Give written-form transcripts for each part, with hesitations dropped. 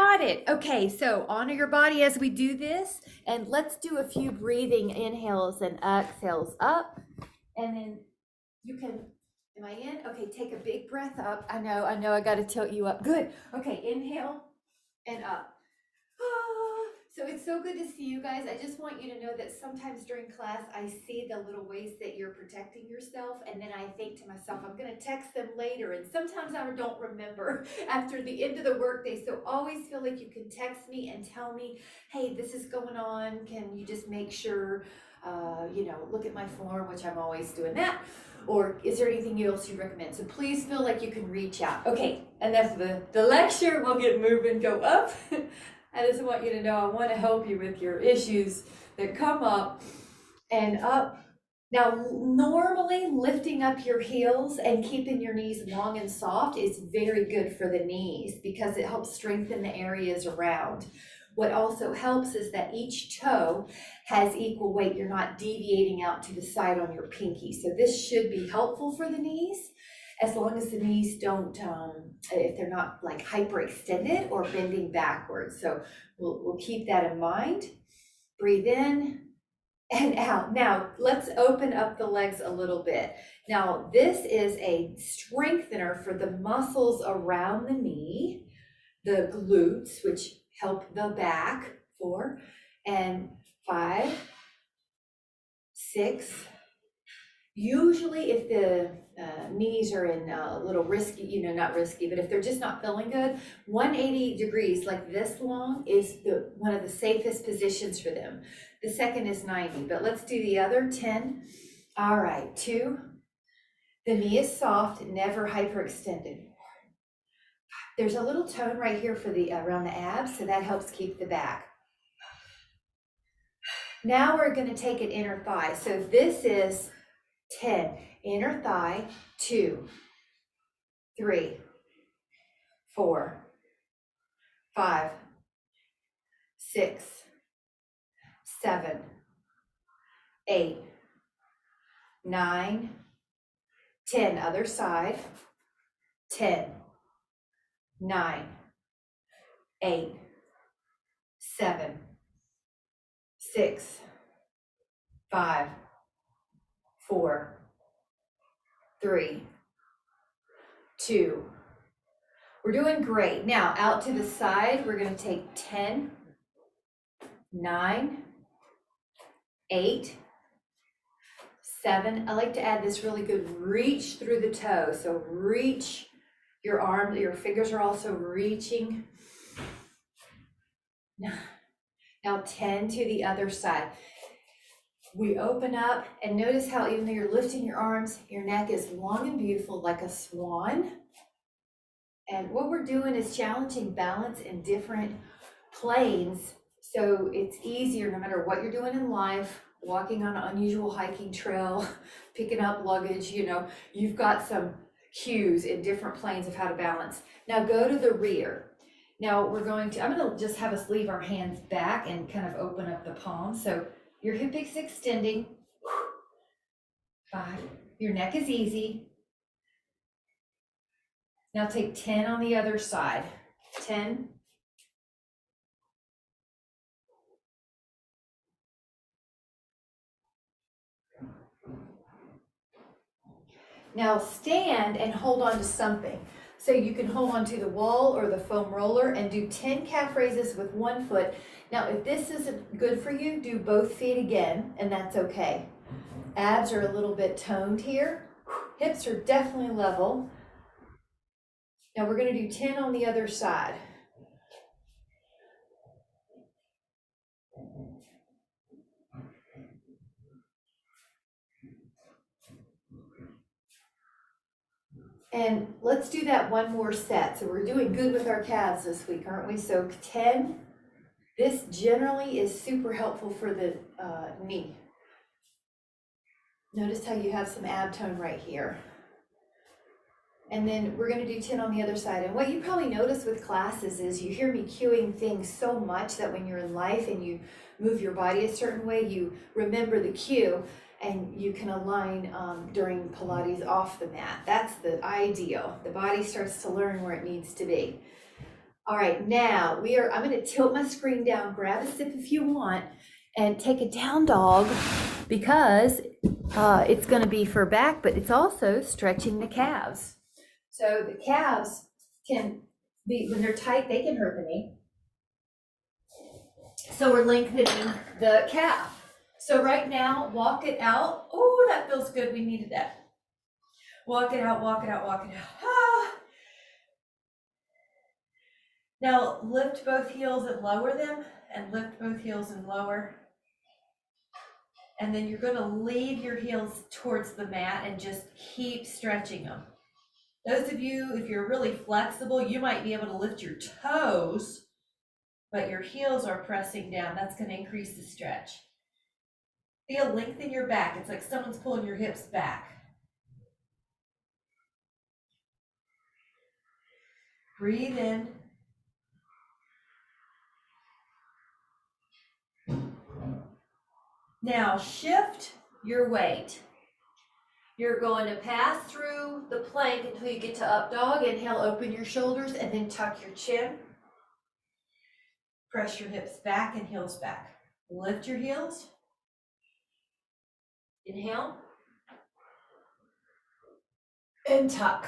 got it. Okay, so honor your body as we do this, and let's do a few breathing inhales and exhales up, and then you can, am I in? Okay, take a big breath up. I know, I got to tilt you up. Good. Okay, inhale and up. So it's so good to see you guys. I just want you to know that sometimes during class, I see the little ways that you're protecting yourself. And then I think to myself, I'm going to text them later. And sometimes I don't remember after the end of the workday. So always feel like you can text me and tell me, hey, this is going on. Can you just make sure, look at my form, which I'm always doing that. Or is there anything else you recommend? So please feel like you can reach out. Okay, enough of the lecture. We'll get moving, go up. I just want you to know I want to help you with your issues that come up and up. Now, normally lifting up your heels and keeping your knees long and soft is very good for the knees because it helps strengthen the areas around. What also helps is that each toe has equal weight. You're not deviating out to the side on your pinky. So this should be helpful for the knees, as long as the knees don't, if they're not like hyperextended or bending backwards. So we'll keep that in mind. Breathe in and out. Now let's open up the legs a little bit. Now this is a strengthener for the muscles around the knee, the glutes, which help the back. 4 and 5, 6. Usually if the knees are in a little risky, not risky, but if they're just not feeling good, 180 degrees like this long is one of the safest positions for them. The second is 90, but let's do the other 10. All right, 2. The knee is soft, never hyperextended. There's a little tone right here for the around the abs, so that helps keep the back. Now we're going to take an inner thigh. So this is 10, inner thigh, 2, 3, 4, 5, 6, 7, 8, 9, 10, other side, 10, 9, 8, 7, 6, 5, 4, 3, 2. We're doing great. Now out to the side, we're going to take 10, 9, 8, 7. I like to add this really good reach through the toe. So reach your arm, your fingers are also reaching. Now 10 to the other side. We open up and notice how even though you're lifting your arms, your neck is long and beautiful like a swan. And what we're doing is challenging balance in different planes. So it's easier no matter what you're doing in life, walking on an unusual hiking trail, picking up luggage, you've got some cues in different planes of how to balance. Now go to the rear. Now I'm going to just have us leave our hands back and kind of open up the palms. So your hip is extending. 5. Your neck is easy. Now take 10 on the other side. 10. Now stand and hold on to something. So you can hold on to the wall or the foam roller and do 10 calf raises with one foot. Now, if this isn't good for you, do both feet again, and that's okay. Abs are a little bit toned here. Hips are definitely level. Now we're going to do 10 on the other side. And let's do that one more set. So we're doing good with our calves this week, aren't we? So 10. This generally is super helpful for the knee. Notice how you have some ab tone right here. And then we're going to do 10 on the other side. And what you probably notice with classes is you hear me cueing things so much that when you're in life and you move your body a certain way, you remember the cue and you can align during Pilates off the mat. That's the ideal. The body starts to learn where it needs to be. All right, now I'm gonna tilt my screen down, grab a sip if you want, and take a down dog because it's gonna be for back, but it's also stretching the calves. So the calves can be, when they're tight, they can hurt the knee. So we're lengthening the calf. So right now, walk it out. Oh, that feels good. We needed that. Walk it out, walk it out, walk it out. Ah. Now lift both heels and lower them, and lift both heels and lower. And then you're gonna lead your heels towards the mat and just keep stretching them. Those of you, if you're really flexible, you might be able to lift your toes, but your heels are pressing down. That's gonna increase the stretch. Feel length in your back. It's like someone's pulling your hips back. Breathe in. Now shift your weight. You're going to pass through the plank until you get to up dog. Inhale, open your shoulders, and then tuck your chin. Press your hips back and heels back. Lift your heels. Inhale. And tuck.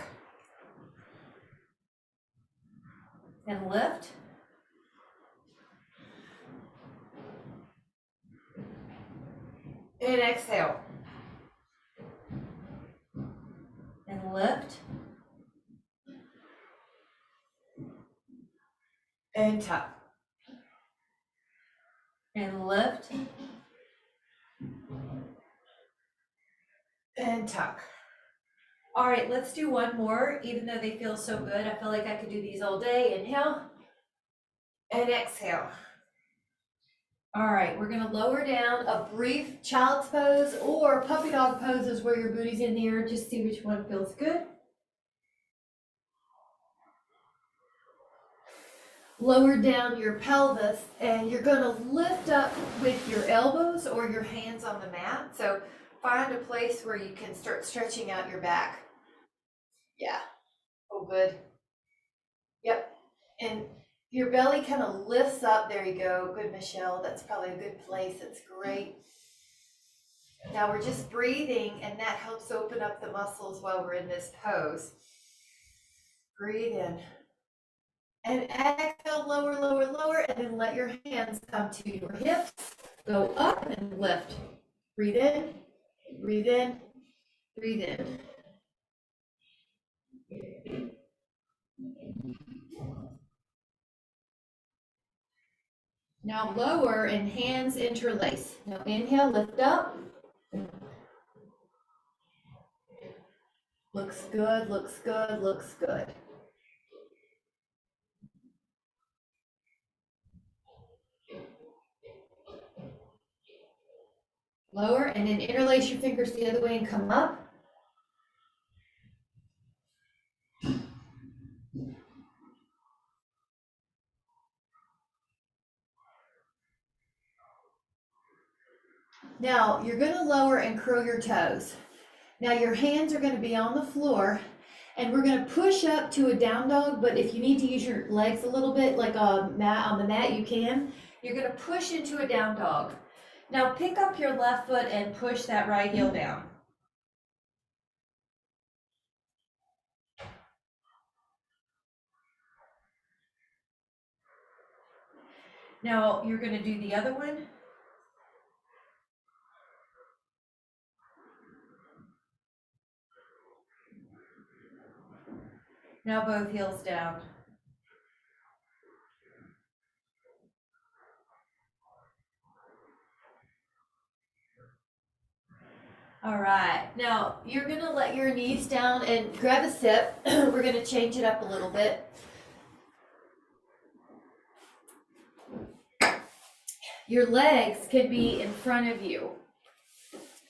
And lift. And exhale. And lift. And tuck. And lift. And tuck. All right, let's do one more. Even though they feel so good, I feel like I could do these all day. Inhale. And exhale. All right, we're gonna lower down a brief child's pose or puppy dog poses where your booty's in the air. Just see which one feels good. Lower down your pelvis and you're gonna lift up with your elbows or your hands on the mat. So find a place where you can start stretching out your back. Yeah, oh good. Yep, and your belly kind of lifts up. There you go. Good, Michelle. That's probably a good place. That's great. Now we're just breathing, and that helps open up the muscles while we're in this pose. Breathe in. And exhale, lower, lower, lower, and then let your hands come to your hips. Go up and lift. Breathe in, breathe in, breathe in. Now lower and hands interlace. Now inhale, lift up. Looks good, looks good, looks good. Lower and then interlace your fingers the other way and come up. Now you're going to lower and curl your toes. Now your hands are going to be on the floor and we're going to push up to a down dog, but if you need to use your legs a little bit like on the mat, you can. You're going to push into a down dog. Now pick up your left foot and push that right heel down. Now you're going to do the other one. Now both heels down. All right, now you're gonna let your knees down and grab a sip. We're gonna change it up a little bit. Your legs can be in front of you.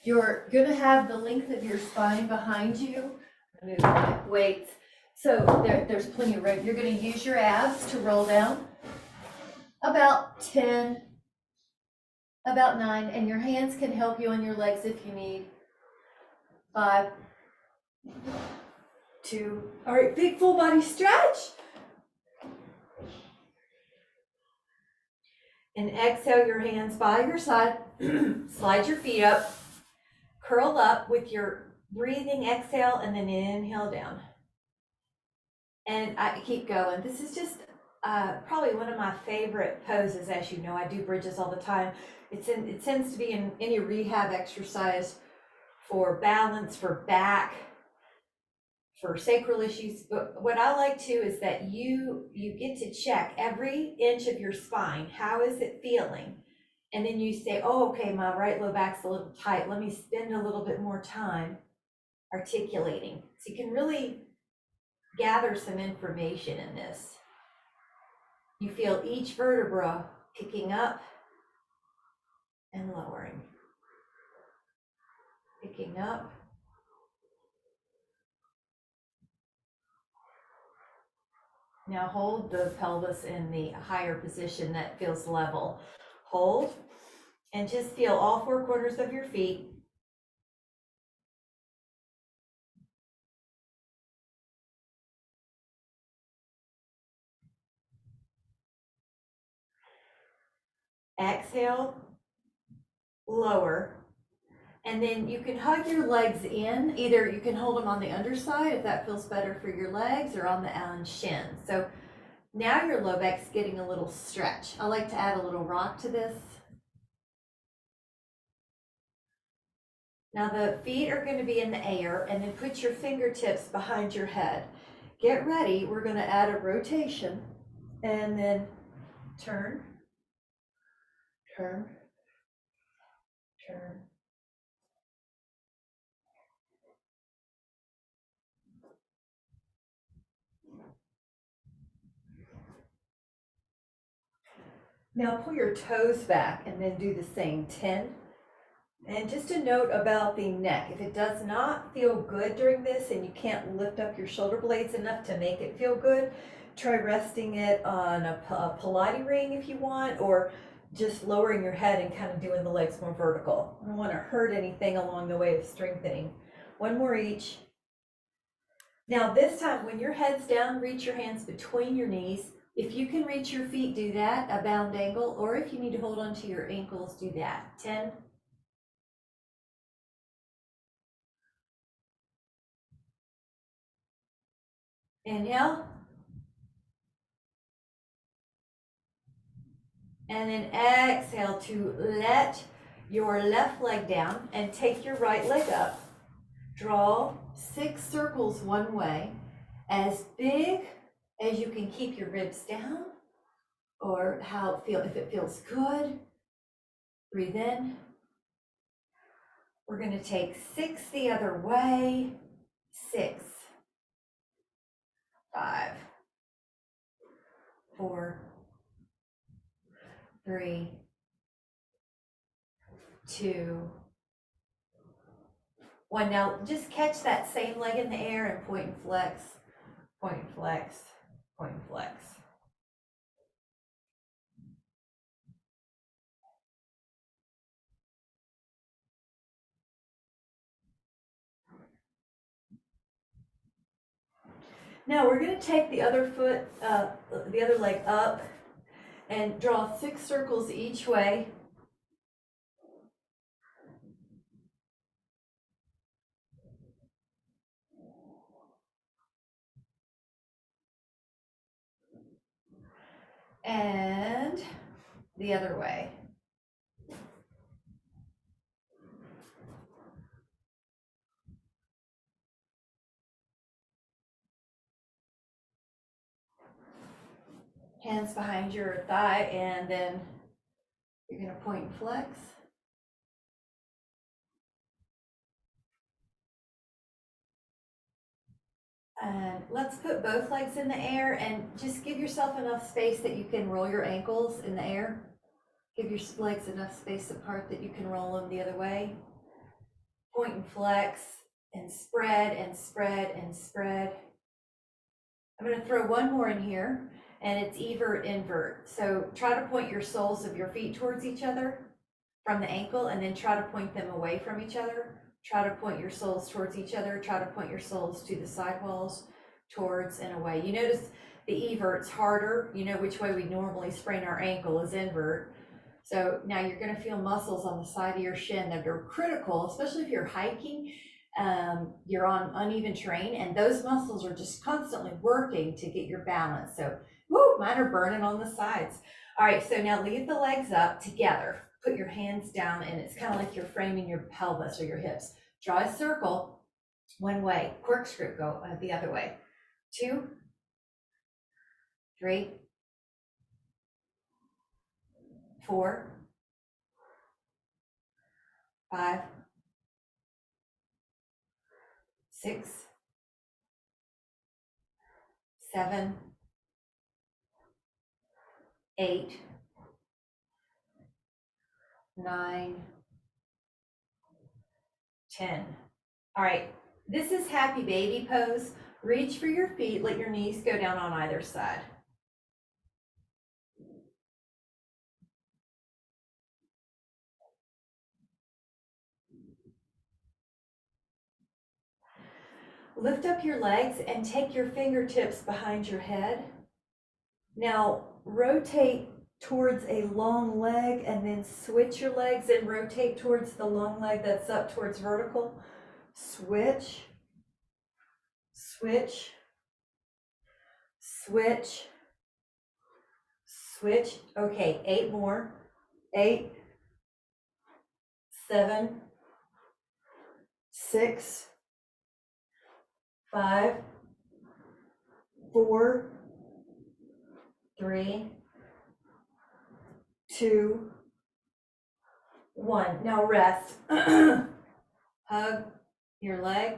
You're gonna have the length of your spine behind you. Move my weights. So there's plenty of room. You're gonna use your abs to roll down. About 10, about 9, and your hands can help you on your legs if you need. 5, 2, all right, big full body stretch. And exhale your hands by your side. Slide your feet up. Curl up with your breathing exhale and then inhale down. And I keep going. This is just probably one of my favorite poses. As you know, I do bridges all the time. It tends to be in any rehab exercise for balance, for back, for sacral issues. But what I like too is that you get to check every inch of your spine. How is it feeling? And then you say, oh, okay, my right low back's a little tight. Let me spend a little bit more time articulating. So you can really gather some information in this. You feel each vertebra picking up and lowering. Picking up. Now hold the pelvis in the higher position that feels level. Hold and just feel all four corners of your feet. Exhale, lower. And then you can hug your legs in. Either you can hold them on the underside if that feels better for your legs, or on the shin. So now your low back's getting a little stretch. I like to add a little rock to this. Now the feet are going to be in the air, and then put your fingertips behind your head. Get ready. We're going to add a rotation and then turn, turn, turn. Now pull your toes back and then do the same 10. And just a note about the neck, if it does not feel good during this and you can't lift up your shoulder blades enough to make it feel good, try resting it on a Pilates ring if you want, or just lowering your head and kind of doing the legs more vertical. I don't want to hurt anything along the way of strengthening. One more each. Now this time, when your head's down, reach your hands between your knees. If you can reach your feet, do that, a bound angle, or if you need to hold onto your ankles, do that. 10. Inhale. And then exhale to let your left leg down and take your right leg up. Draw 6 circles one way, as big as you can keep your ribs down, or if it feels good. Breathe in. We're going to take 6 the other way. 6, 5, 4, 3, 2, 1. Now just catch that same leg in the air and point and flex, point and flex, point and flex. Now we're going to take the other foot, the other leg up, and draw 6 circles each way. And the other way. Hands behind your thigh, and then you're going to point and flex. And let's put both legs in the air and just give yourself enough space that you can roll your ankles in the air. Give your legs enough space apart that you can roll them the other way. Point and flex, and spread and spread and spread. I'm going to throw one more in here, and it's evert, invert. So try to point your soles of your feet towards each other from the ankle, and then try to point them away from each other. Try to point your soles towards each other. Try to point your soles to the side walls, towards and away. You notice the evert's harder. You know which way we normally sprain our ankle is invert. So now you're going to feel muscles on the side of your shin that are critical, especially if you're hiking, you're on uneven terrain, and those muscles are just constantly working to get your balance. So, woo, mine are burning on the sides. All right, so now leave the legs up together. Put your hands down, and it's kind of like you're framing your pelvis or your hips. Draw a circle one way, corkscrew, go the other way. 2, 3, 4, 5, 6, 7, 8, 9, 10. All right, this is happy baby pose. Reach for your feet, let your knees go down on either side. Lift up your legs and take your fingertips behind your head. Now rotate towards a long leg and then switch your legs and rotate towards the long leg that's up towards vertical. Switch, switch, switch, switch. Okay, 8 more. 8, 7, 6, 5, 4, 3, 2, 1. Now rest. Hug your leg.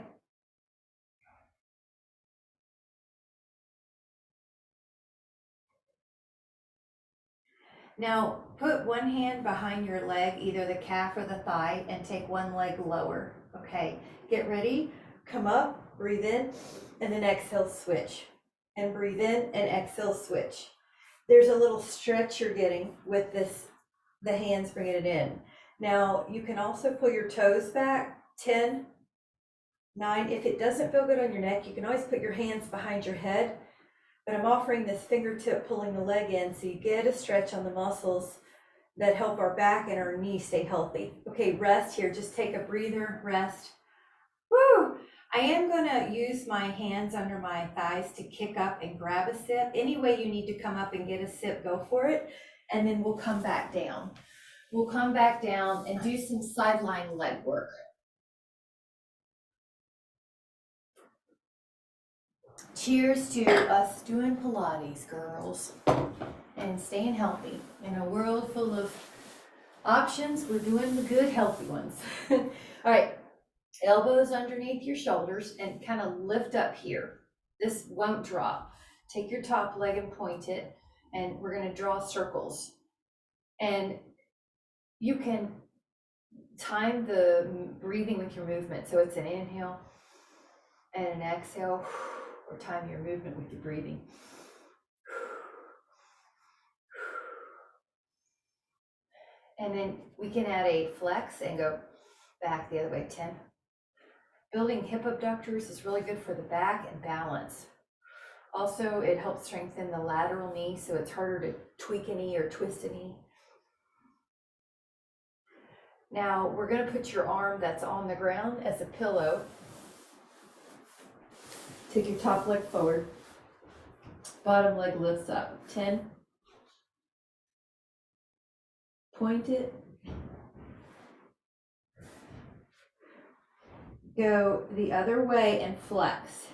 Now put one hand behind your leg, either the calf or the thigh, and take one leg lower. Okay, get ready. Come up, breathe in, and then exhale, switch. And breathe in and exhale, switch. There's a little stretch you're getting with this, the hands bringing it in. Now you can also pull your toes back. 10, 9. If it doesn't feel good on your neck, you can always put your hands behind your head. But I'm offering this fingertip pulling the leg in so you get a stretch on the muscles that help our back and our knee stay healthy. Okay, rest here. Just take a breather, rest. Woo! I am going to use my hands under my thighs to kick up and grab a sip. Any way you need to come up and get a sip, go for it. And then we'll come back down. We'll come back down and do some sideline leg work. Cheers to us doing Pilates, girls, and staying healthy. In a world full of options, we're doing the good, healthy ones. All right, elbows underneath your shoulders and kind of lift up here. This won't drop. Take your top leg and point it, and we're going to draw circles. And you can time the breathing with your movement. So it's an inhale and an exhale, or time your movement with your breathing. And then we can add a flex and go back the other way, 10. Building hip abductors is really good for the back and balance. Also, it helps strengthen the lateral knee, so it's harder to tweak a knee or twist a knee. Now, we're going to put your arm that's on the ground as a pillow. Take your top leg forward. Bottom leg lifts up. 10. Point it. Go the other way and flex.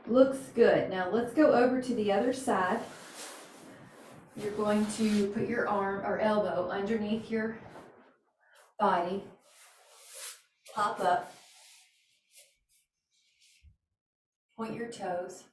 Looks good. Now let's go over to the other side. You're going to put your arm or elbow underneath your body. Pop up. Point your toes.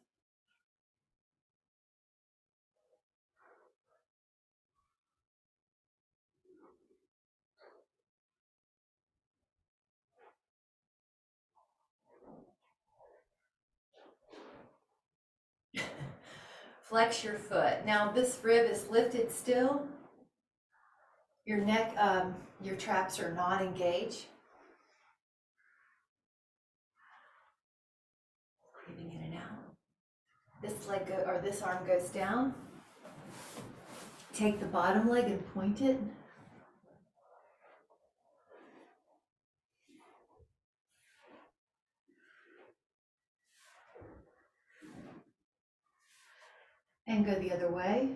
Flex your foot. Now this rib is lifted still. Your neck, your traps are not engaged. Breathing in and out. This leg or this arm goes down. Take the bottom leg and point it. And go the other way.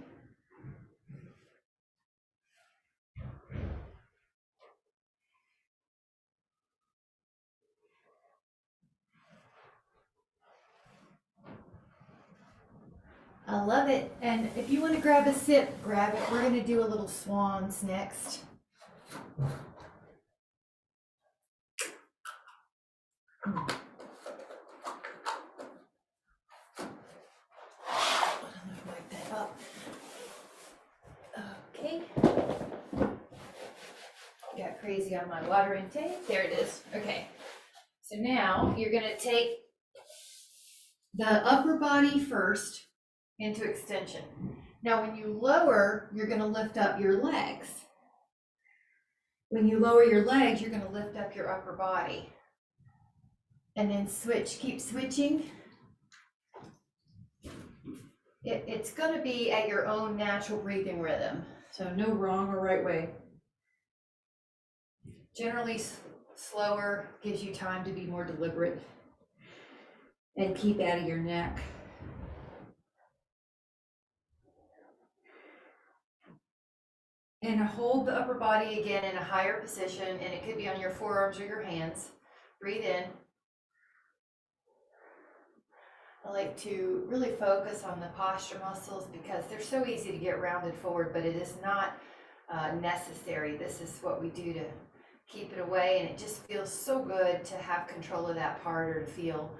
I love it. And if you want to grab a sip, grab it. We're going to do a little swans next. Wipe that up. Okay. Got crazy on my water intake. There it is. Okay. So now you're going to take the upper body first into extension. Now when you lower, you're going to lift up your legs. When you lower your legs, you're going to lift up your upper body. And then switch, keep switching. It's going to be at your own natural breathing rhythm. So no wrong or right way. Generally slower gives you time to be more deliberate and keep out of your neck. And hold the upper body again in a higher position, and it could be on your forearms or your hands. Breathe in. I like to really focus on the posture muscles because they're so easy to get rounded forward, but it is not necessary. This is what we do to keep it away, and it just feels so good to have control of that part or to feel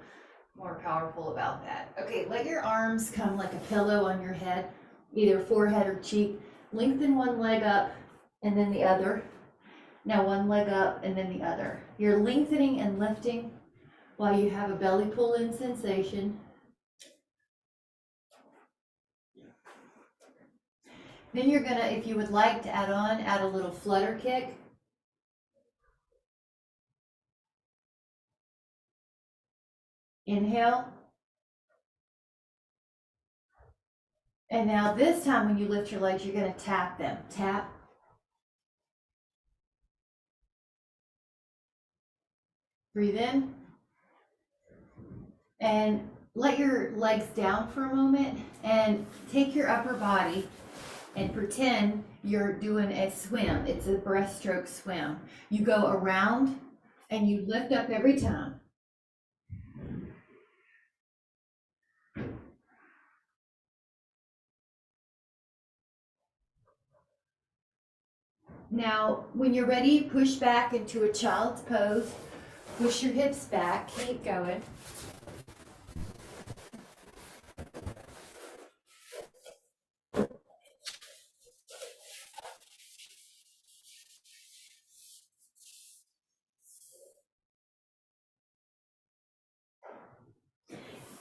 more powerful about that. Okay, let your arms come like a pillow on your head, either forehead or cheek. Lengthen one leg up and then the other. Now one leg up and then the other. You're lengthening and lifting while you have a belly pull in sensation. Then you're gonna, if you would like to add a little flutter kick. Inhale. And now this time when you lift your legs, you're gonna tap them. Tap. Breathe in. And let your legs down for a moment and take your upper body and pretend you're doing a swim. It's a breaststroke swim. You go around and you lift up every time. Now, when you're ready, push back into a child's pose. Push your hips back, keep going.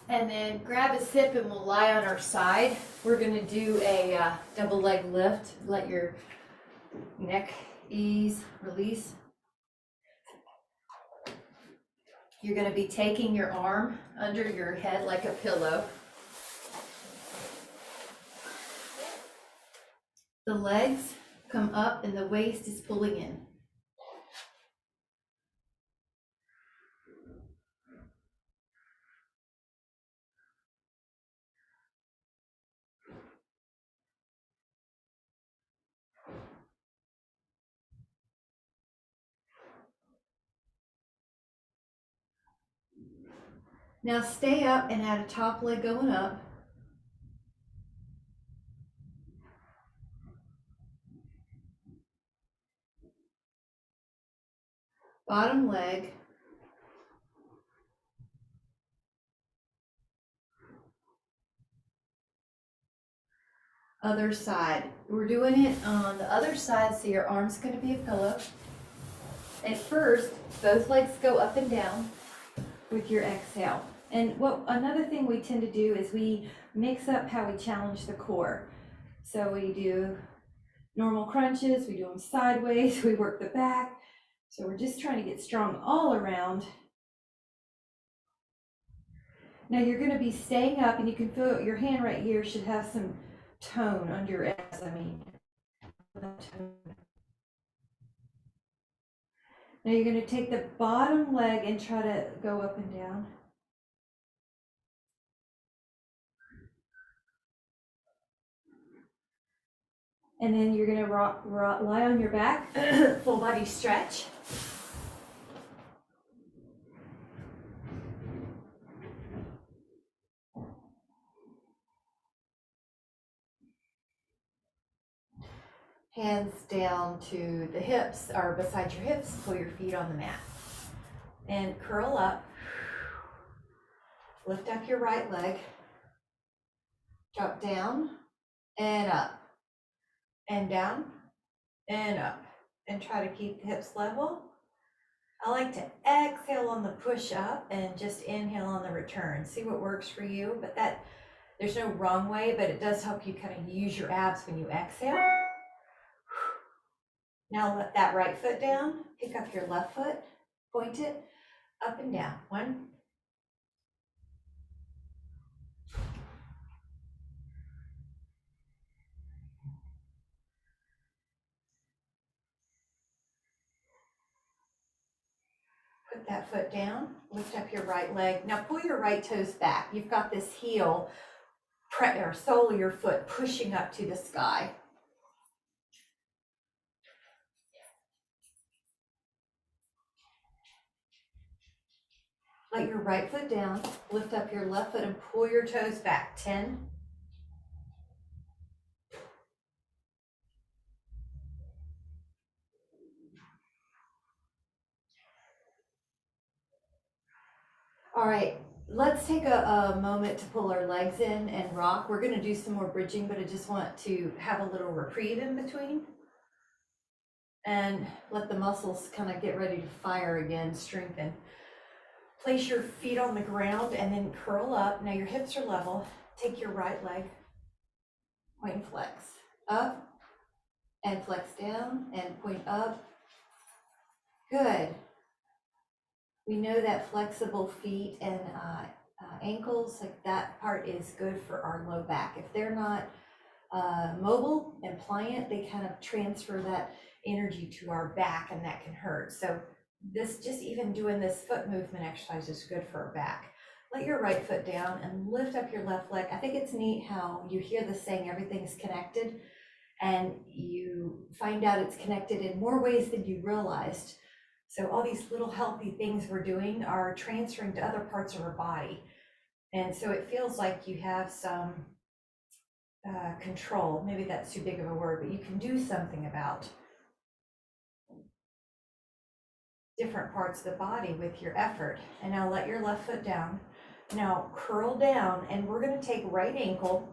And then grab a sip and we'll lie on our side. We're gonna do a double leg lift. Let your neck ease, release. You're gonna be taking your arm under your head like a pillow. The legs come up and the waist is pulling in. Now stay up and add a top leg going up. Bottom leg. Other side. We're doing it on the other side, so your arm's going to be a pillow. At first, both legs go up and down with your exhale. And another thing we tend to do is we mix up how we challenge the core. So we do normal crunches, we do them sideways, we work the back. So we're just trying to get strong all around. Now you're going to be staying up, and you can feel your hand right here should have some tone under your abs. Now you're going to take the bottom leg and try to go up and down. And then you're going to lie on your back, full body stretch. Hands down to the hips, or beside your hips, pull your feet on the mat. And curl up. Lift up your right leg. Drop down and up. And down and up. And try to keep the hips level. I like to exhale on the push up and just inhale on the return. See what works for you, but there's no wrong way, but it does help you kind of use your abs when you exhale. Now let that right foot down, pick up your left foot, point it up and down. 1, put that foot down, lift up your right leg. Now pull your right toes back. You've got this heel or sole of your foot pushing up to the sky. Let your right foot down, lift up your left foot and pull your toes back. 10. All right, let's take a moment to pull our legs in and rock. We're gonna do some more bridging, but I just want to have a little reprieve in between and let the muscles kind of get ready to fire again, strengthen. Place your feet on the ground and then curl up. Now your hips are level. Take your right leg, point and flex. Up and flex down and point up. Good. We know that flexible feet and ankles, like that part is good for our low back. If they're not mobile and pliant, they kind of transfer that energy to our back, and that can hurt. So this, just even doing this foot movement exercise is good for our back. Let your right foot down and lift up your left leg. I think it's neat how you hear the saying, everything's connected, and you find out it's connected in more ways than you realized. So all these little healthy things we're doing are transferring to other parts of our body. And so it feels like you have some control. Maybe that's too big of a word, but you can do something about different parts of the body with your effort. And now let your left foot down. Now curl down, and we're going to take right ankle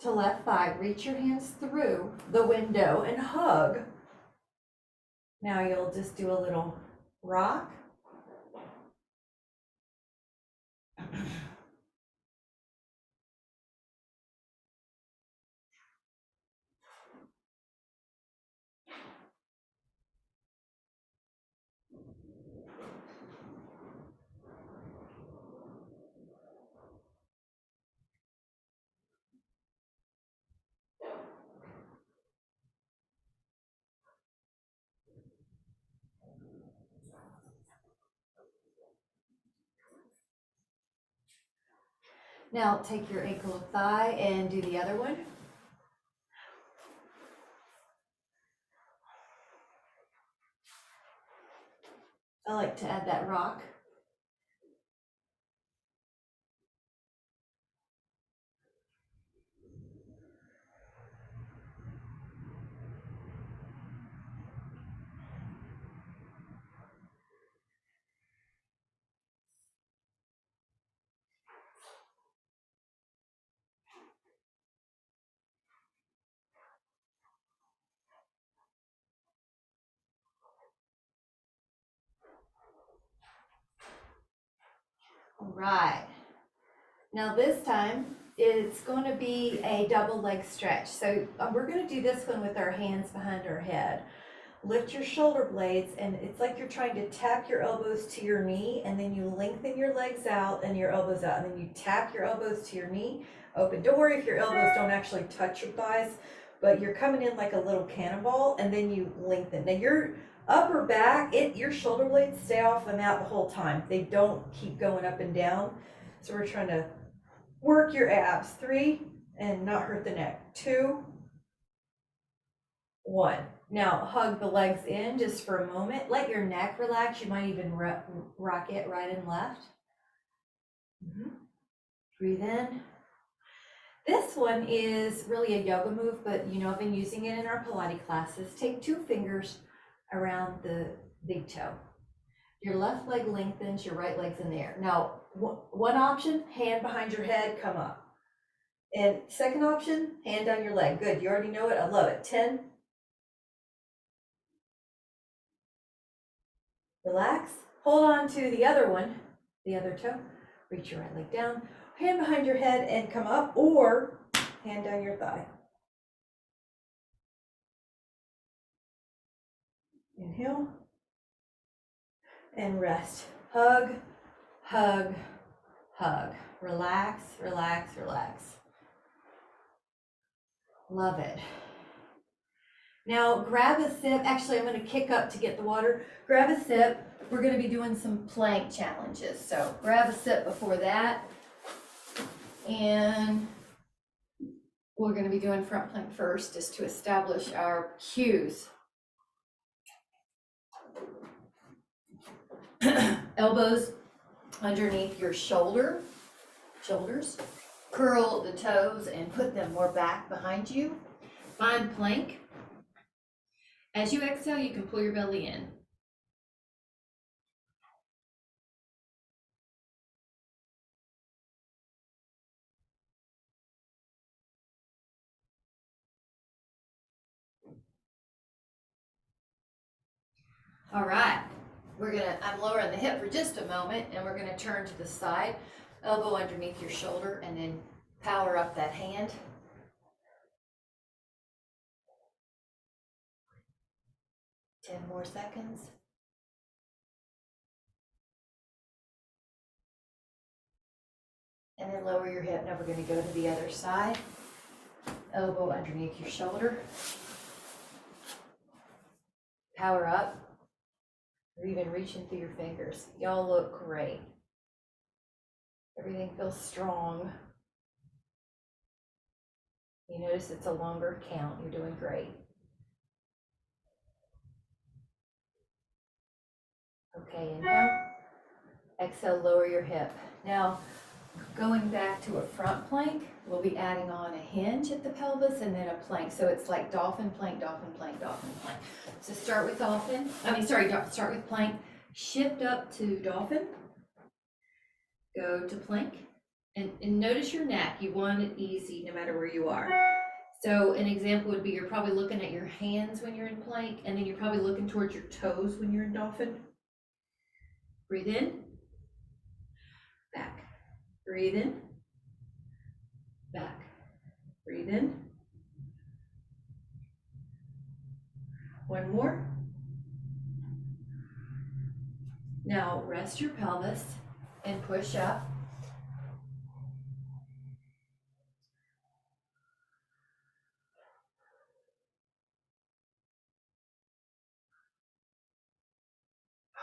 to left thigh. Reach your hands through the window and hug. Now you'll just do a little rock. Now take your ankle to thigh and do the other one. I like to add that rock. All right. Now this time, it's going to be a double leg stretch. So we're going to do this one with our hands behind our head. Lift your shoulder blades, and it's like you're trying to tap your elbows to your knee, and then you lengthen your legs out and your elbows out, and then you tap your elbows to your knee. Open. Don't worry if your elbows don't actually touch your thighs, but you're coming in like a little cannonball, and then you lengthen. Now your upper back, your shoulder blades stay off the mat the whole time. They don't keep going up and down. So we're trying to work your abs. 3, and not hurt the neck. 2, 1. Now hug the legs in just for a moment. Let your neck relax. You might even rock it right and left. Breathe in. This one is really a yoga move, but I've been using it in our Pilates classes. Take 2 fingers around the big toe. Your left leg lengthens, your right leg's in the air. Now, one option, hand behind your head, come up. And second option, hand down your leg. Good, you already know it, I love it. 10. Relax, hold on to the other one, the other toe. Reach your right leg down, hand behind your head and come up, or hand down your thigh. Inhale and rest. Hug, hug, hug. Relax, relax, relax. Love it. Now grab a sip. Actually, I'm going to kick up to get the water. Grab a sip. We're going to be doing some plank challenges. So grab a sip before that. And we're going to be doing front plank first, just to establish our cues. Elbows underneath your shoulders. Curl the toes and put them more back behind you. Find plank. As you exhale, you can pull your belly in. All right, I'm lowering the hip for just a moment, and we're gonna turn to the side, elbow underneath your shoulder, and then power up that hand. 10 more seconds. And then lower your hip. Now we're going to go to the other side. Elbow underneath your shoulder. Power up. Or even reaching through your fingers. Y'all look great. Everything feels strong. You notice it's a longer count. You're doing great. Okay, inhale. Exhale, lower your hip. Now, going back to a front plank, we'll be adding on a hinge at the pelvis and then a plank. So it's like dolphin, plank, dolphin, plank, dolphin, plank. So start with start with plank, shift up to dolphin, go to plank, and notice your neck. You want it easy no matter where you are. So an example would be you're probably looking at your hands when you're in plank, and then you're probably looking towards your toes when you're in dolphin. Breathe in, back. Breathe in, back. Breathe in. One more. Now rest your pelvis and push up.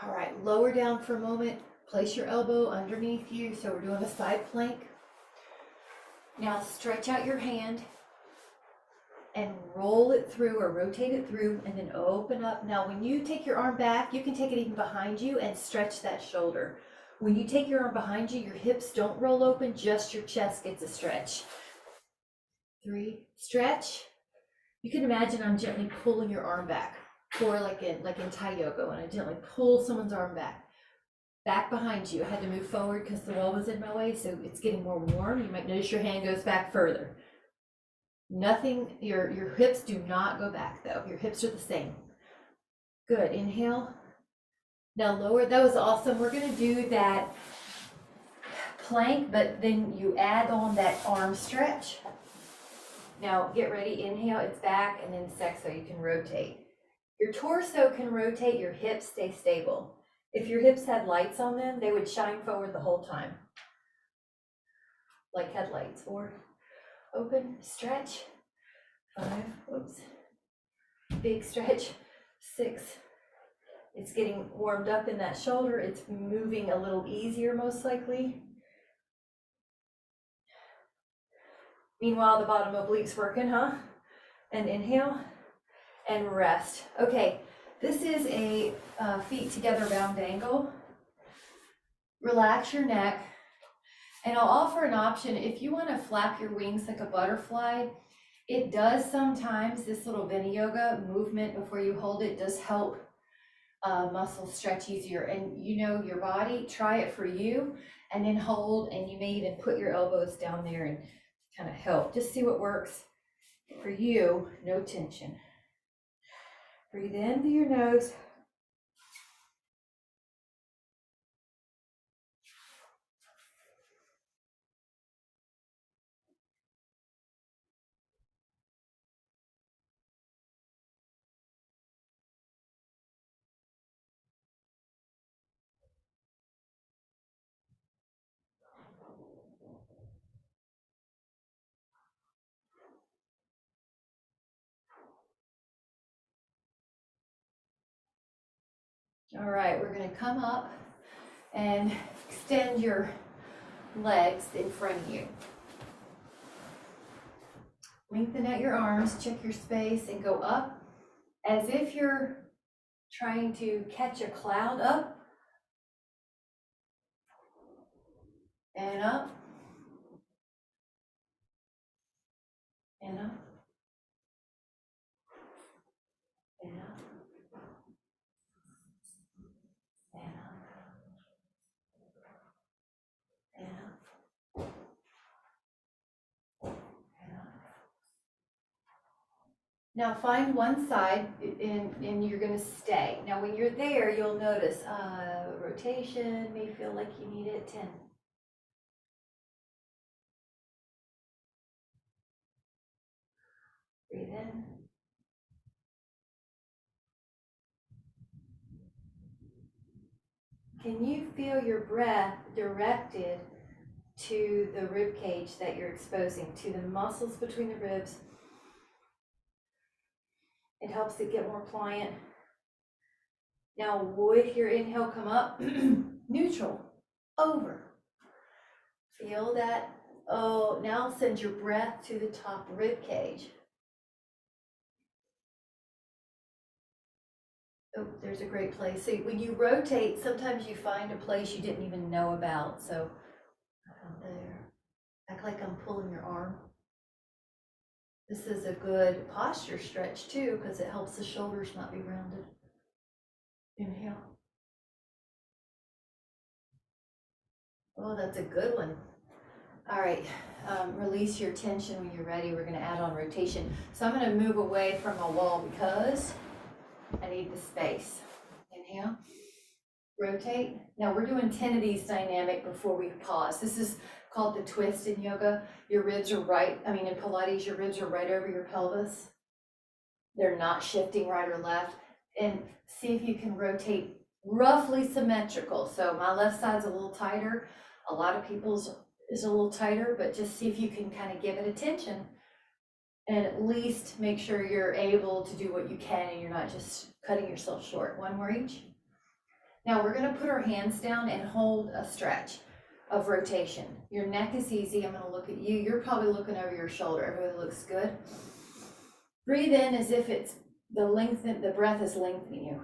All right, lower down for a moment. Place your elbow underneath you. So we're doing a side plank. Now stretch out your hand and roll it through or rotate it through and then open up. Now when you take your arm back, you can take it even behind you and stretch that shoulder. When you take your arm behind you, your hips don't roll open, just your chest gets a stretch. 3, stretch. You can imagine I'm gently pulling your arm back, or like in Thai yoga, when I gently pull someone's arm back behind you. I had to move forward because the wall was in my way, so it's getting more warm. You might notice your hand goes back further. Nothing, your hips do not go back though. Your hips are the same. Good, inhale. Now lower, that was awesome. We're gonna do that plank, but then you add on that arm stretch. Now get ready, inhale, it's back, and then exhale, you can rotate. Your torso can rotate, your hips stay stable. If your hips had lights on them, they would shine forward the whole time. Like headlights. 4, open, stretch. 5, oops. Big stretch. 6. It's getting warmed up in that shoulder. It's moving a little easier, most likely. Meanwhile, the bottom oblique's working, huh? And inhale and rest. Okay, this is a feet together round angle. Relax your neck. And I'll offer an option. If you want to flap your wings like a butterfly, it does sometimes, this little vinyasa movement before you hold it does help muscles stretch easier. And you know your body, try it for you, and then hold, and you may even put your elbows down there and kind of help. Just see what works for you, no tension. Breathe in through your nose. All right, we're going to come up and extend your legs in front of you. Lengthen out your arms, check your space, and go up as if you're trying to catch a cloud up and up and up and up and up and up and up. Now find one side and you're going to stay. Now when you're there, you'll notice rotation, may feel like you need it. 10. Breathe in. Can you feel your breath directed to the rib cage that you're exposing, to the muscles between the ribs? It helps it get more pliant. Now with your inhale, come up, neutral, over. Feel that. Oh, now send your breath to the top rib cage. Oh, there's a great place. See, when you rotate, sometimes you find a place you didn't even know about. So out there, act like I'm pulling your arm. This is a good posture stretch too, because it helps the shoulders not be rounded. Inhale. Oh, that's a good one. All right, release your tension when you're ready. We're gonna add on rotation. So I'm gonna move away from my wall because I need the space. Inhale, rotate. Now we're doing 10 of these dynamic before we pause. This is called the twist in yoga. Your ribs are in Pilates, your ribs are right over your pelvis. They're not shifting right or left. And see if you can rotate roughly symmetrical. So my left side's a little tighter. A lot of people's is a little tighter, but just see if you can kind of give it attention and at least make sure you're able to do what you can and you're not just cutting yourself short. One more each. Now we're going to put our hands down and hold a stretch of rotation. Your neck is easy. I'm going to look at you. You're probably looking over your shoulder. Everybody looks good. Breathe in as if it's the breath is lengthening you.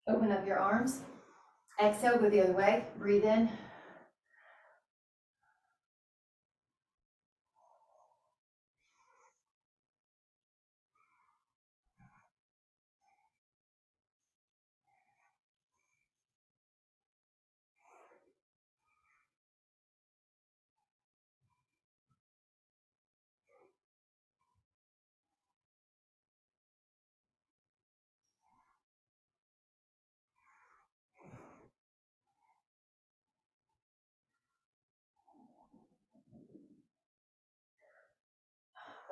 Open up your arms. Exhale, go the other way. Breathe in.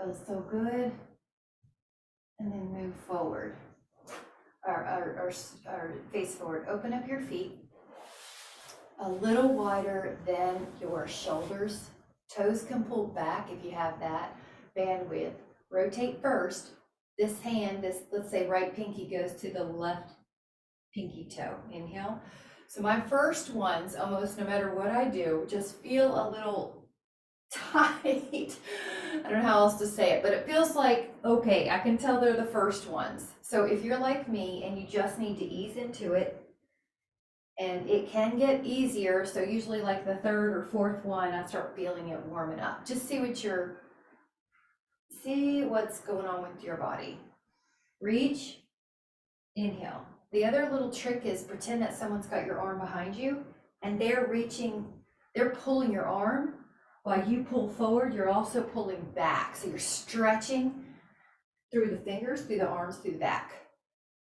Feels so good. And then move forward, or face forward. Open up your feet a little wider than your shoulders. Toes can pull back if you have that bandwidth. Rotate first. This hand, let's say right pinky goes to the left pinky toe. Inhale. So my first ones, almost no matter what I do, just feel a little tight. I don't know how else to say it, but it feels like, okay, I can tell they're the first ones. So if you're like me and you just need to ease into it, and it can get easier, so usually like the third or fourth one, I start feeling it warming up. Just see what's going on with your body. Reach, inhale. The other little trick is pretend that someone's got your arm behind you and they're pulling your arm. While you pull forward, you're also pulling back. So you're stretching through the fingers, through the arms, through the back.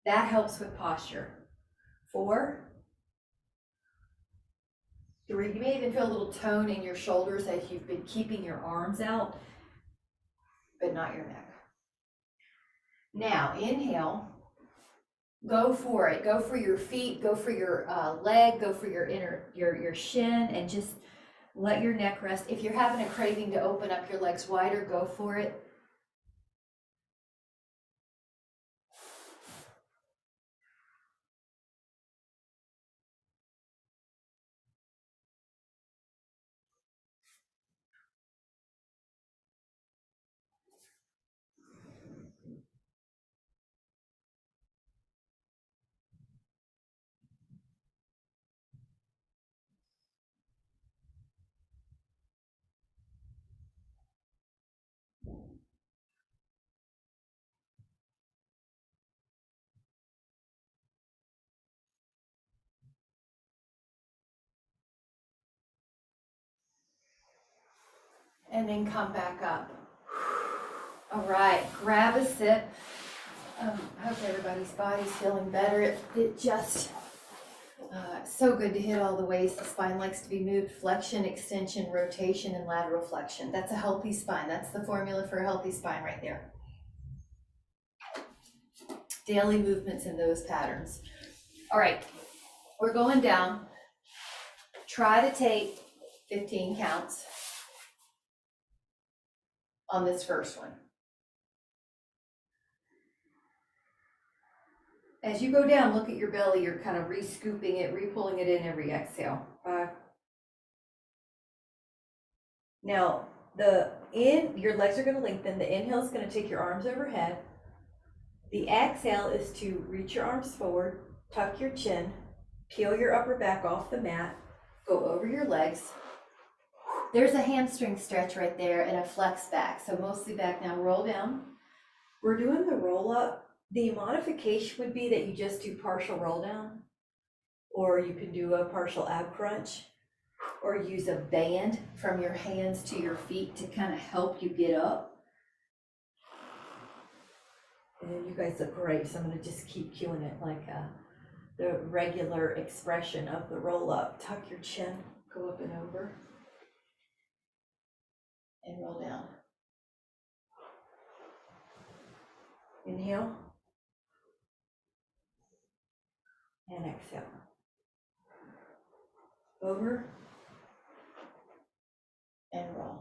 That helps with posture. 4, 3, you may even feel a little tone in your shoulders as you've been keeping your arms out, but not your neck. Now, inhale, go for it. Go for your feet, go for your leg, go for your shin, and just let your neck rest. If you're having a craving to open up your legs wider, go for it. And then come back up. All right, grab a sip. I hope everybody's body's feeling better. It just, so good to hit all the ways the spine likes to be moved: flexion, extension, rotation, and lateral flexion. That's a healthy spine. That's the formula for a healthy spine right there. Daily movements in those patterns. All right, we're going down. Try to take 15 counts on this first one. As you go down, look at your belly. You're kind of re-scooping it, re-pulling it in every exhale. 5. Now, your legs are going to lengthen. The inhale is going to take your arms overhead. The exhale is to reach your arms forward, tuck your chin, peel your upper back off the mat, go over your legs. There's a hamstring stretch right there and a flex back. So mostly back. Now roll down. We're doing the roll up. The modification would be that you just do partial roll down, or you can do a partial ab crunch, or use a band from your hands to your feet to kind of help you get up. And you guys look great, so I'm going to just keep cueing it like the regular expression of the roll up. Tuck your chin, go up and over, and roll down. Inhale and exhale. Over and roll.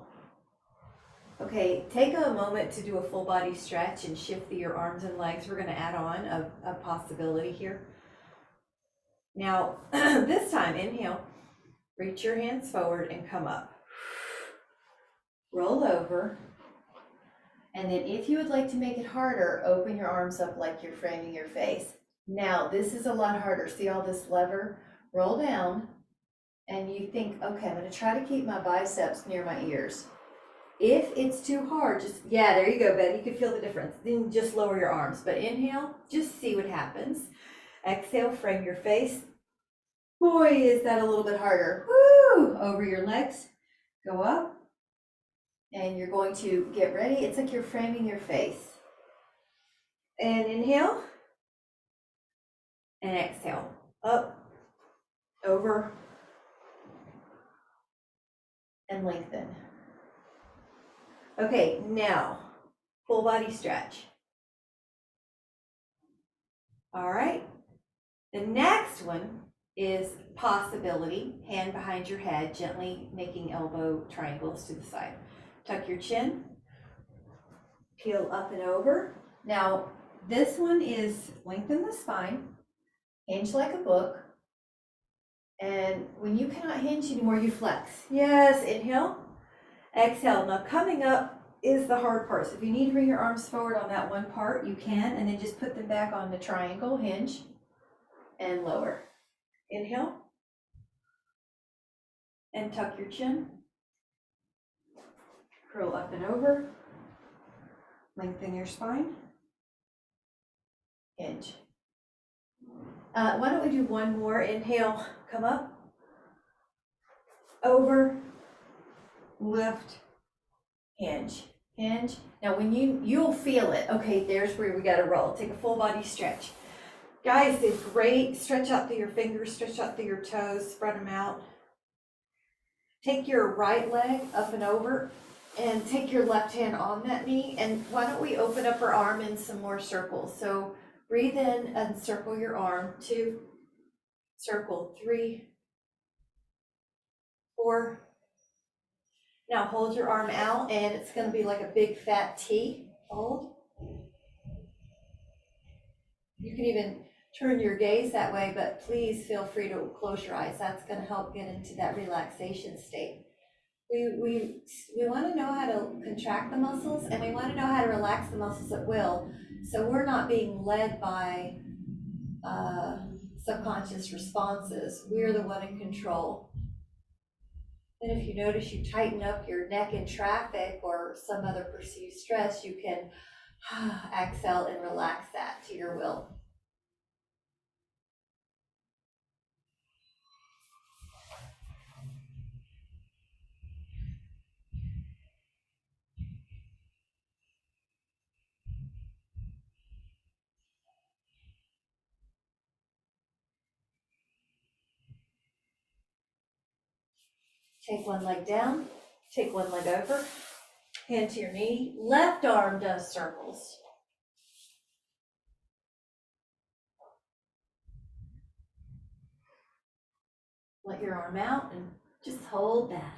Okay, take a moment to do a full body stretch and shift your arms and legs. We're going to add on a possibility here. Now, this time, inhale, reach your hands forward and come up. Roll over. And then if you would like to make it harder, open your arms up like you're framing your face. Now, this is a lot harder. See all this lever? Roll down, and you think, okay, I'm going to try to keep my biceps near my ears. If it's too hard, yeah, there you go, Betty. You can feel the difference. Then just lower your arms. But inhale, just see what happens. Exhale, frame your face. Boy, is that a little bit harder. Woo! Over your legs, go up. And you're going to get ready. It's like you're framing your face. And inhale. And exhale. Up, over, and lengthen. Okay, now Full body stretch. All right. The next one is possibility, hand behind your head, gently making elbow triangles to the side. Tuck your chin, peel up and over. Now, this one is lengthen the spine, hinge like a book. And when you cannot hinge anymore, you flex. Yes, inhale, exhale. Now coming up is the hard part. So if you need to bring your arms forward on that one part, you can, and then just put them back on the triangle, hinge, and lower. Inhale, and tuck your chin. Curl up and over. Lengthen your spine. Hinge. Why don't we do one more? Inhale, come up, over, lift, hinge, hinge. Now when you'll feel it. Okay, there's where we gotta roll. Take a full body stretch. Guys did great. Stretch out through your fingers, stretch out through your toes, spread them out. Take your right leg up and over and take your left hand on that knee. And why don't we open up our arm in some more circles? So breathe in and circle your arm. 2, circle 3, 4. Now hold your arm out and it's going to be like a big fat T. Hold. You can even turn your gaze that way, but please feel free to close your eyes. That's going to help get into that relaxation state. We want to know how to contract the muscles, and we want to know how to relax the muscles at will, so we're not being led by subconscious responses. We're the one in control. And if you notice you tighten up your neck in traffic or some other perceived stress, you can exhale and relax that to your will. Take one leg down, take one leg over, hand to your knee. Left arm does circles. Let your arm out and just hold that.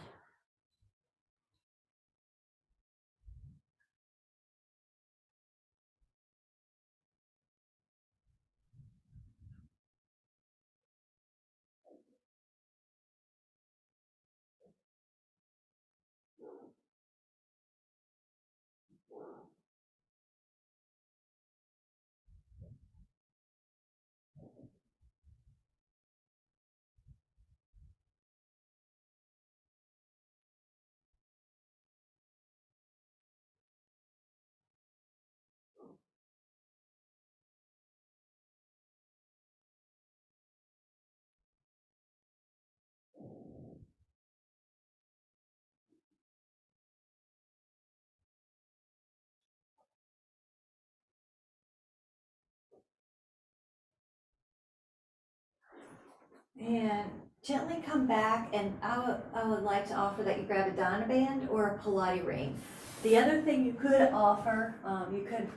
And gently come back, and I would like to offer that you grab a Dynaband or a Pilates ring. The other thing you could offer, you could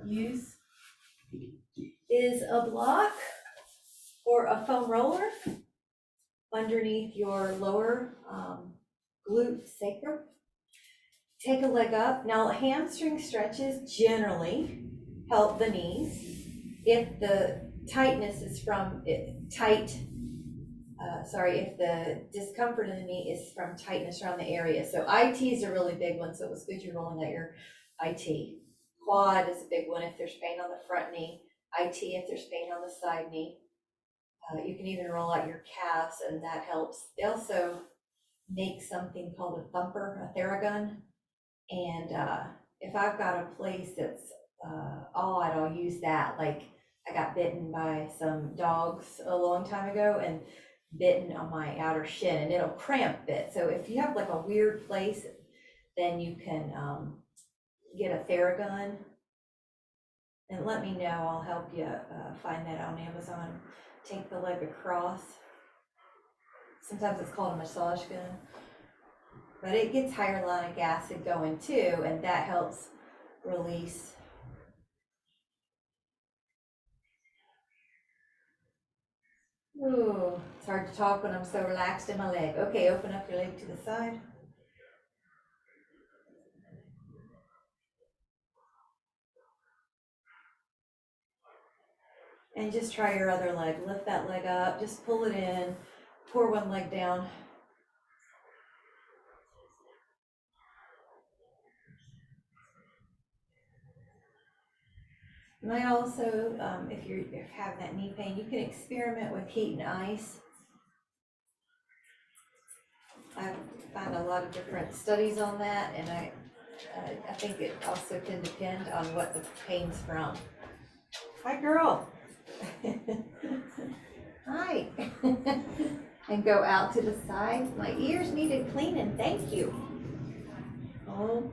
use is a block or a foam roller underneath your lower glute sacrum. Take a leg up. Now hamstring stretches generally help the knees. If the tightness is from if the discomfort in the knee is from tightness around the area. So IT is a really big one, so it was good you're rolling out your IT. Quad is a big one if there's pain on the front knee. IT if there's pain on the side knee. You can even roll out your calves, and that helps. They also make something called a thumper, a Theragun. And if I've got a place that's odd, I'll use that. Like I got bitten by some dogs a long time ago and bitten on my outer shin, and it'll cramp it. So if you have like a weird place, then you can get a Theragun and let me know. I'll help you find that on Amazon. Take the leg across. Sometimes it's called a massage gun, but it gets hyaluronic acid going too, and that helps release. Ooh, it's hard to talk when I'm so relaxed in my leg. Okay, open up your leg to the side. And just try your other leg. Lift that leg up, just pull it in, pour one leg down. You might also, if you're having that knee pain, you can experiment with heat and ice. I've found a lot of different studies on that, and I think it also can depend on what the pain's from. Hi, girl. Hi. And go out to the side. My ears needed cleaning. Thank you. Oh.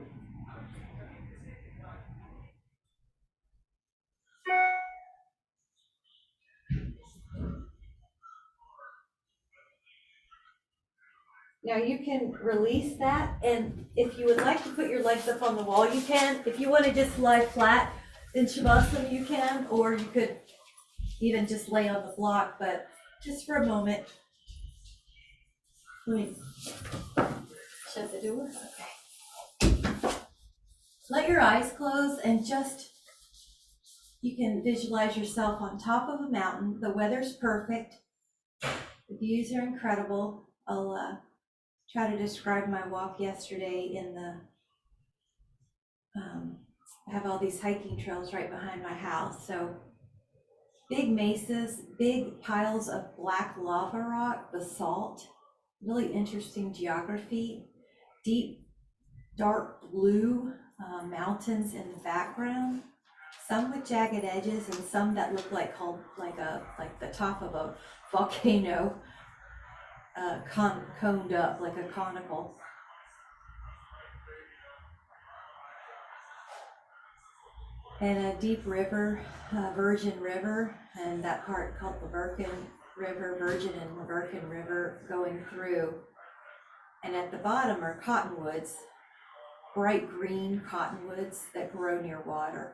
Now you can release that, and if you would like to put your legs up on the wall, you can. If you want to just lie flat in Shavasana, you can, or you could even just lay on the block, but just for a moment. Let me shut the door. Okay. Let your eyes close and just, you can visualize yourself on top of a mountain. The weather's perfect. The views are incredible. I'll try to describe my walk yesterday in the, I have all these hiking trails right behind my house. So big mesas, big piles of black lava rock, basalt, really interesting geography, deep, dark blue mountains in the background, some with jagged edges and some that look like the top of a volcano, coned up like a conical. And a deep river, Virgin River, and that part called the Virgin River, Virgin and Virgin River going through. And at the bottom are cottonwoods, bright green cottonwoods that grow near water.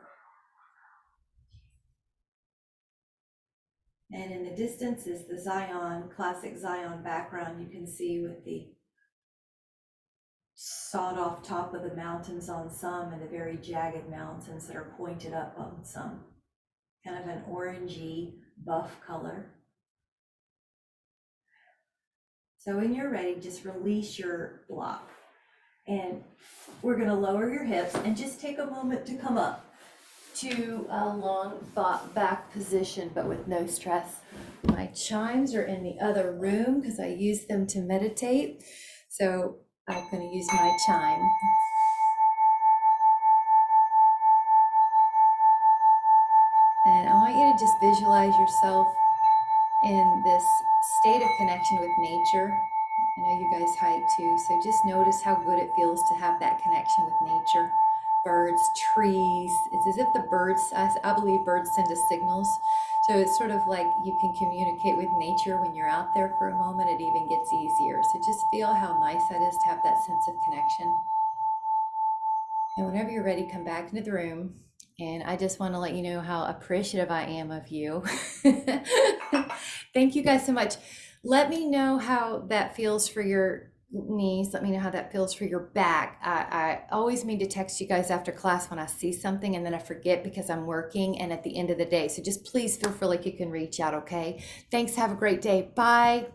And in the distance is the Zion, classic Zion background you can see with the sawed off top of the mountains on some and the very jagged mountains that are pointed up on some. Kind of an orangey buff color. So when you're ready, just release your block. And we're gonna lower your hips and just take a moment to come up to a long back position, but with no stress. My chimes are in the other room because I use them to meditate. So I'm gonna use my chime. And I want you to just visualize yourself in this state of connection with nature. I know you guys hike too, so just notice how good it feels to have that connection with nature. Birds, trees, it's as if the birds, I believe birds send us signals. So it's sort of like you can communicate with nature when you're out there for a moment, it even gets easier. So just feel how nice that is to have that sense of connection. And whenever you're ready, come back into the room. And I just want to let you know how appreciative I am of you. Thank you guys so much. Let me know how that feels for your knees. Let me know how that feels for your back. I always mean to text you guys after class when I see something and then I forget because I'm working and at the end of the day. So just please feel free like you can reach out, okay? Thanks. Have a great day. Bye.